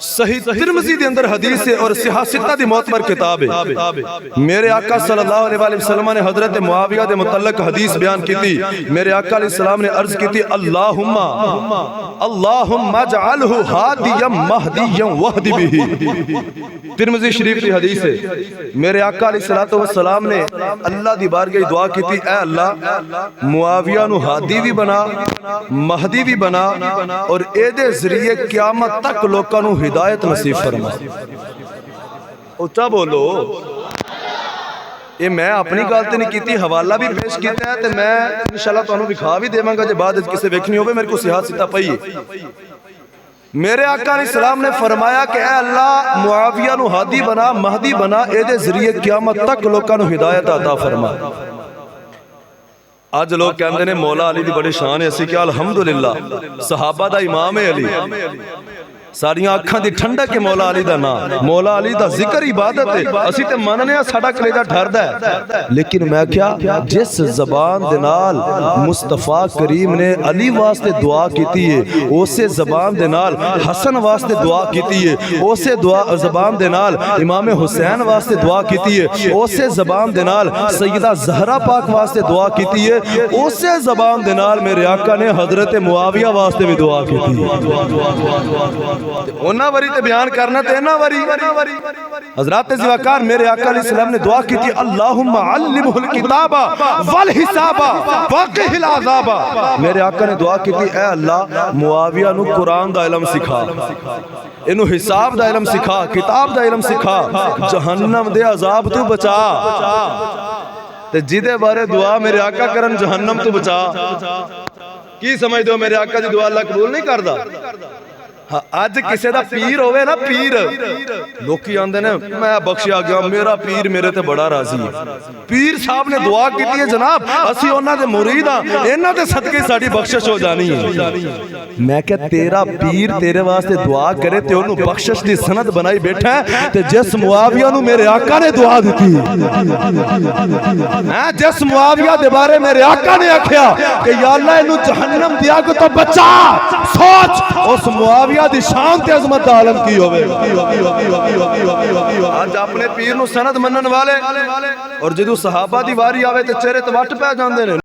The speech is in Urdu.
صحیح ترمذی دے اندر حدیث ہے اور صحاح ستہ دی معتبر کتاب ہے۔ میرے آقا صلی اللہ علیہ وآلہ وسلم نے حضرت معاویہ دے متعلق حدیث بیان کی تھی۔ میرے آقا علیہ السلام نے عرض کی تھی اللہم اجعلہ ہادیا مہدیا وحد بھی۔ ترمذی شریف کی حدیث ہے۔ میرے آقا علیہ السلام نے اللہ دی بارگاہ دعا کی تھی اے اللہ معاویہ نو ہادی بھی بنا مہدی بھی بنا اور اے دے ذریعے قیامت تک لوکاں نو ہدایت نصیب فرما۔ اچھا بولو، یہ میں اپنی گالتے نہیں کیتی، حوالہ بھی پیش کیتا ہے تے میں انشاءاللہ تو انہوں بکھا بھی دے مانگا جے بعد کسے ویکھنی ہوئے میرے کو صحاح ستہ پئی ہے۔ میرے آقا علیہ السلام نے فرمایا کہ اے اللہ معاویہ نو ہادی بنا مہدی بنا اے دے ذریعے قیامت تک لوکاں نو ہدایت عطا فرما۔ آج لوگ کہندے نے مولا علی دی بڑی شان ہے، اسی کیا الحمدللہ صحابہ دا امام علی، ساریاں اکھاں دی ٹھنڈک کے مولا علی دا نام، مولا علی دا ذکر عبادت ہے، اسی تے مننے ساڈا کلیجہ ٹھردا ہے۔ لیکن میں کیا جس زبان دے نال مصطفیٰ کریم نے علی واسطے دعا کیتی ہے، اسے زبان دے نال حسن واسطے دعا کیتی ہے، اسے زبان دے نال امام حسین واسطے دعا کیتی ہے، اسے زبان دے نال سیدہ زہرا پاک واسطے دعا کیتی ہے، اسے زبان دے نال میرے آقا نے حضرت معاویہ واسطے بھی دعا کیتی ہے۔ انہاں وری تے بیان کرنا تے انہاں وری۔ حضرات زوکار میرے آقا علیہ السلام نے دعا کی تھی اللہم علمہ الکتاب والحساب وقہ العذاب۔ میرے آقا نے دعا کی تھی اے اللہ معاویہ نو قرآن دا علم سکھا، انہوں حساب دا علم سکھا، کتاب دا علم سکھا، جہنم دے عذاب تو بچا۔ تے جیدے بارے دعا میرے آقا کرن جہنم تو بچا، کی سمجھ دو میرے آقا جی دعا اللہ قبول نہیں کردا؟ آج کسے دا پیر ہوئے نا پیر، لوکی آندے نے میں بخشیا گیا میرا پیر میرے تے بڑا راضی ہے۔ پیر صاحب نے دعا کی تھی جناب اسی انہاں دے مرید ہاں، انہاں دے صدقے ساڑی بخشش ہو جانی ہے۔ میں کہ تیرا پیر تیرے واسطے دعا کرے تے انہوں بخشش دی سند بنائی بیٹھا ہے تے جس معاویہ نو میرے آقا نے دعا دیتی، جس معاویہ دے بارے میرے آقا نے آکھیا کہ یا اللہ انہوں جہنم دیا کو تو بچا، سوچ اس معاویہ دی شان تے عظمت دا عالم کی ہوئے۔ آج اپنے پیر نو سند منن والے اور جدو صحابہ دی واری آوے تے چہرے تے وٹ پہ جاندے نے۔